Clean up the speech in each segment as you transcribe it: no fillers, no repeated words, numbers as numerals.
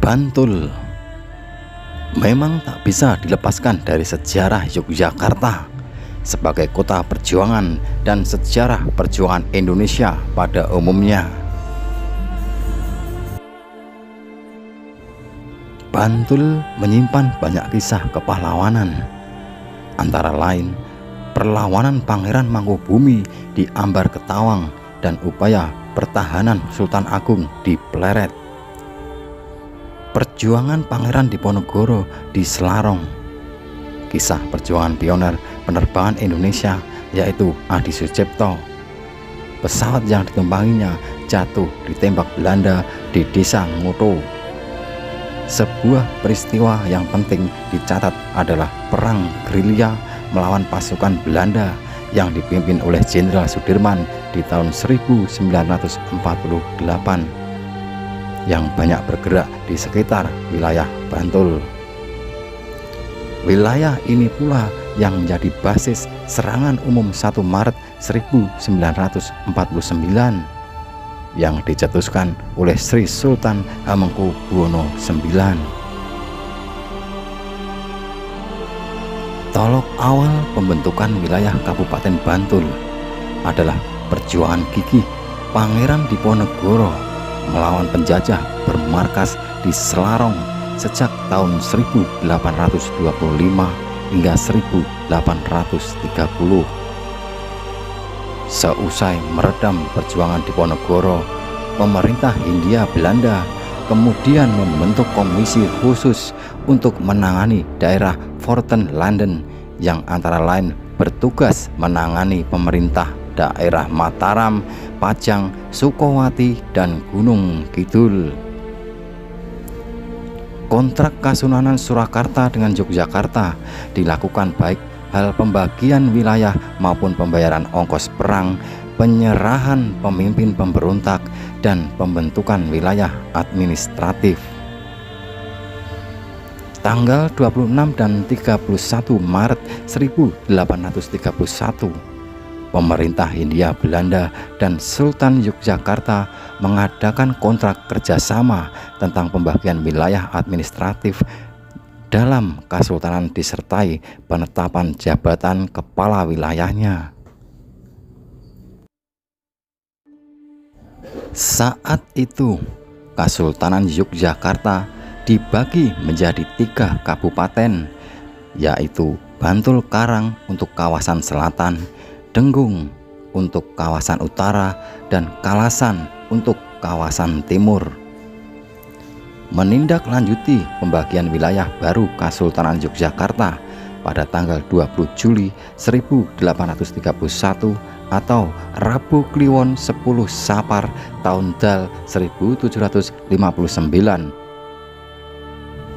Bantul memang tak bisa dilepaskan dari sejarah Yogyakarta sebagai kota perjuangan dan sejarah perjuangan Indonesia pada umumnya. Bantul menyimpan banyak kisah kepahlawanan, antara lain perlawanan Pangeran Mangkubumi di Ambar Ketawang dan upaya pertahanan Sultan Agung di Pleret, perjuangan Pangeran Diponegoro di Selarong, kisah perjuangan pioner penerbangan Indonesia yaitu Adi Sucipto, pesawat yang ditumpanginya jatuh ditembak Belanda di Desa Ngoto. Sebuah peristiwa yang penting dicatat adalah perang gerilya melawan pasukan Belanda yang dipimpin oleh Jenderal Sudirman di tahun 1948 yang banyak bergerak di sekitar wilayah Bantul. Wilayah ini pula yang menjadi basis serangan umum 1 Maret 1949 yang dicetuskan oleh Sri Sultan Hamengkubuwono IX. Tolok awal pembentukan wilayah Kabupaten Bantul adalah perjuangan gigih Pangeran Diponegoro melawan penjajah bermarkas di Selarong sejak tahun 1825 hingga 1830. Seusai meredam perjuangan Diponegoro, pemerintah Hindia Belanda kemudian membentuk komisi khusus untuk menangani daerah Forten Landen yang antara lain bertugas menangani pemerintah daerah Mataram, Pajang, Sukowati, dan Gunung Kidul. Kontrak Kasunanan Surakarta dengan Yogyakarta dilakukan baik hal pembagian wilayah maupun pembayaran ongkos perang, penyerahan pemimpin pemberontak, dan pembentukan wilayah administratif. Tanggal 26 dan 31 Maret 1831, pemerintah Hindia Belanda dan Sultan Yogyakarta mengadakan kontrak kerjasama tentang pembagian wilayah administratif dalam kesultanan disertai penetapan jabatan kepala wilayahnya. Saat itu, Kesultanan Yogyakarta dibagi menjadi 3 kabupaten, yaitu Bantul Karang untuk kawasan selatan, Denggung untuk kawasan utara, dan Kalasan untuk kawasan timur. Menindaklanjuti pembagian wilayah baru Kesultanan Yogyakarta pada tanggal 20 Juli 1831 atau Rabu Kliwon 10 Sapar tahun Dal 1759.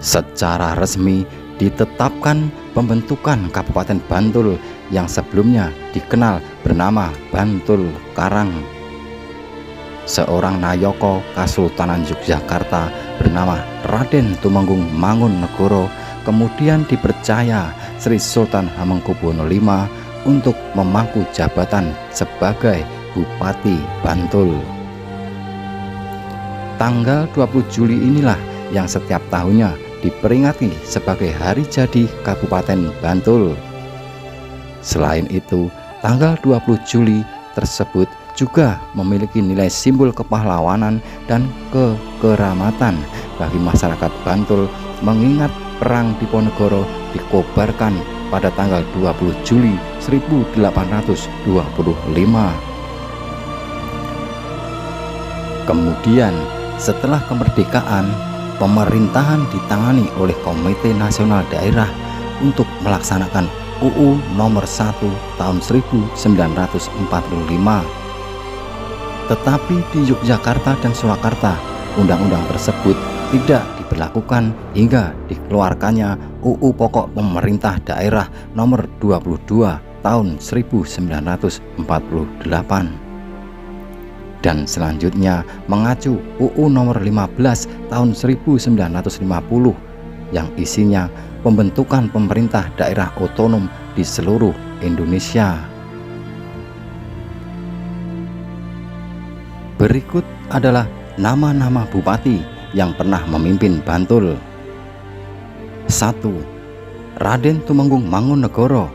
Secara resmi ditetapkan pembentukan Kabupaten Bantul yang sebelumnya dikenal bernama Bantul Karang. Seorang Nayaka Kesultanan Yogyakarta bernama Raden Tumenggung Mangunegoro kemudian dipercaya Sri Sultan Hamengkubuwono V untuk memangku jabatan sebagai Bupati Bantul. Tanggal 20 Juli inilah yang setiap tahunnya diperingati sebagai hari jadi Kabupaten Bantul. Selain itu, tanggal 20 Juli tersebut juga memiliki nilai simbol kepahlawanan dan kekeramatan bagi masyarakat Bantul mengingat Perang Diponegoro dikobarkan pada tanggal 20 Juli 1825. Kemudian setelah kemerdekaan, pemerintahan ditangani oleh Komite Nasional Daerah untuk melaksanakan UU Nomor 1 Tahun 1945. Tetapi di Yogyakarta dan Surakarta, undang-undang tersebut tidak diberlakukan hingga dikeluarkannya UU Pokok Pemerintah Daerah Nomor 22 Tahun 1948. Dan selanjutnya mengacu UU Nomor 15 Tahun 1950 yang isinya pembentukan pemerintah daerah otonom di seluruh Indonesia. Berikut adalah nama-nama bupati yang pernah memimpin Bantul. 1. Raden Tumenggung Mangunegoro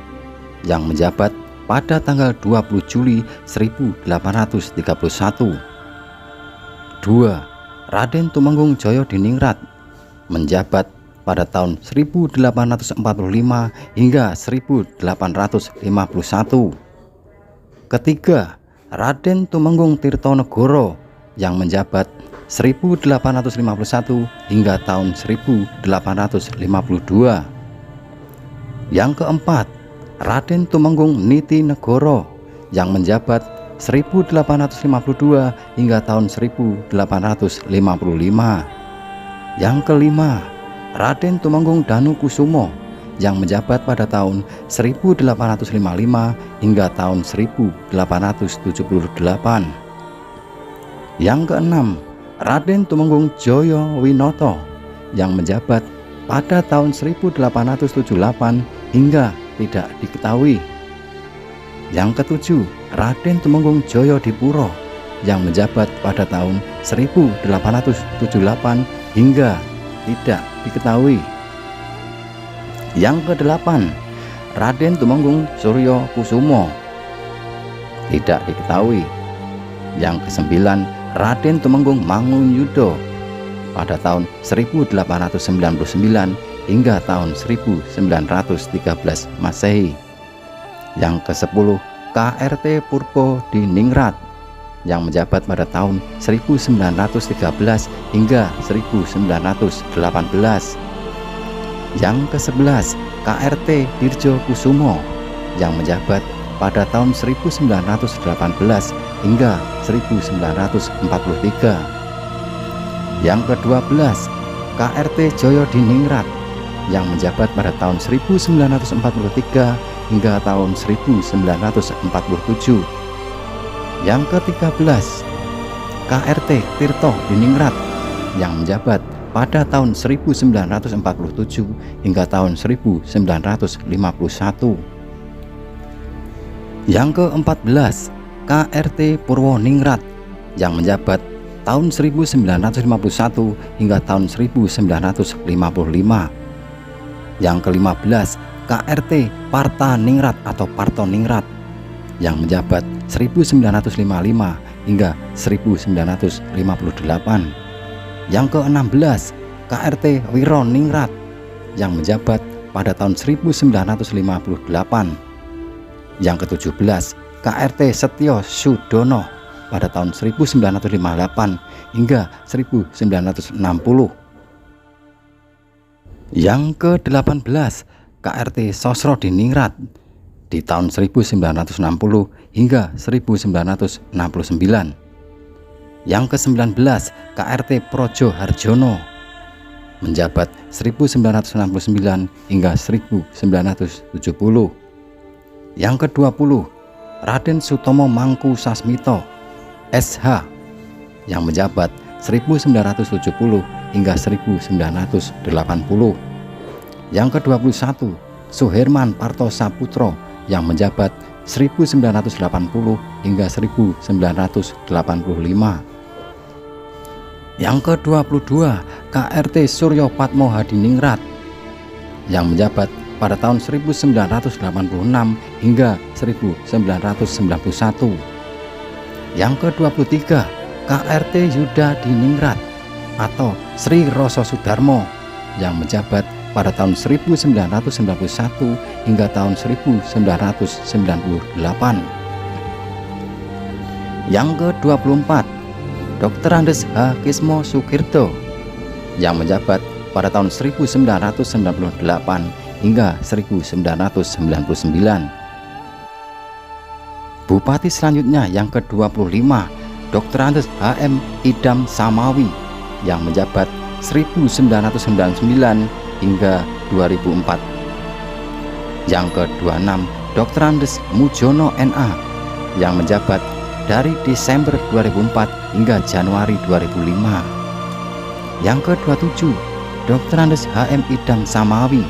yang menjabat pada tanggal 20 Juli 1831. 2. Raden Tumenggung Jayadiningrat menjabat pada tahun 1845 hingga 1851. Ketiga, Raden Tumenggung Tirtonegoro yang menjabat 1851 hingga tahun 1852. Yang keempat, Raden Tumenggung Nitinegoro yang menjabat 1852 hingga tahun 1855. Yang kelima, Raden Tumenggung Danukusumo yang menjabat pada tahun 1855 hingga tahun 1878. Yang keenam, Raden Tumenggung Jayawinoto yang menjabat pada tahun 1878 hingga tidak diketahui. Yang ketujuh, Raden Tumenggung Jayadipuro yang menjabat pada tahun 1878 hingga tidak diketahui. Yang kedelapan, Raden Tumenggung Suryo Kusumo tidak diketahui. Yang kesembilan, Raden Tumenggung Mangunyudo pada tahun 1899 hingga tahun 1913 Masehi. Yang ke-10, KRT Purpo Diningrat yang menjabat pada tahun 1913 hingga 1918. Yang ke-11, KRT Dirjo Kusumo yang menjabat pada tahun 1918 hingga 1943. Yang ke-12, KRT Jayadiningrat yang menjabat pada tahun 1943 hingga tahun 1947. Yang ke-13, KRT Tirto Diningrat yang menjabat pada tahun 1947 hingga tahun 1951. Yang ke-14, KRT Purwoningrat yang menjabat tahun 1951 hingga tahun 1955. Yang ke-15, KRT Partaningrat atau Partoningrat yang menjabat 1955 hingga 1958. Yang ke-16, KRT Wironingrat yang menjabat pada tahun 1958. Yang ke-17, KRT Setyo Sudono pada tahun 1958 hingga 1960. Yang ke-18, KRT Sosrodiningrat di tahun 1960 hingga 1969. Yang ke-19, KRT Projo Harjono menjabat 1969 hingga 1970. Yang ke-20, Raden Sutomo Mangku Sasmito SH yang menjabat 1970 hingga 1980. Yang ke-21, Suherman Parto Saputro yang menjabat 1980 hingga 1985. Yang ke-22, KRT Suryo Patmo Hadiningrat yang menjabat pada tahun 1986 hingga 1991. Yang ke-23, KRT Yuda Diningrat atau Sri Roso Sudarmo yang menjabat pada tahun 1991 hingga tahun 1998. Yang ke-24, Dr. Andes H. Kismo Sukirto yang menjabat pada tahun 1998 hingga 1999. Bupati selanjutnya yang ke-25, Dr. Andes H.M. Idam Samawi yang menjabat 1999 hingga 2004. Yang ke-26, Dr. Andes Mujono NA yang menjabat dari Desember 2004 hingga Januari 2005. Yang ke-27, Dr. Andes HM Idam Samawi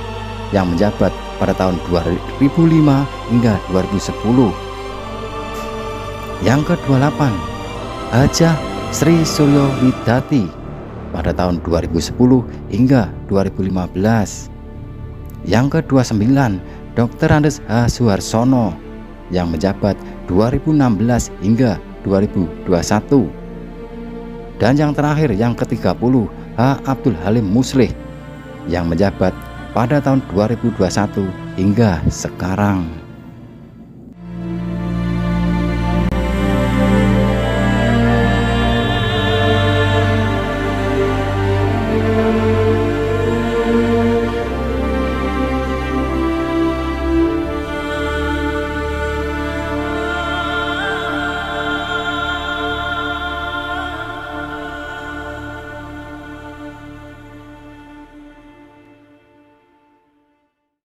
yang menjabat pada tahun 2005 hingga 2010. Yang ke-28, Hajah Sri Suryo Widati pada tahun 2010 hingga 2015. Yang ke-29, Dr. Andes H. Suharsono yang menjabat 2016 hingga 2021. Dan yang terakhir, yang ke-30, H. Abdul Halim Muslih yang menjabat pada tahun 2021 hingga sekarang.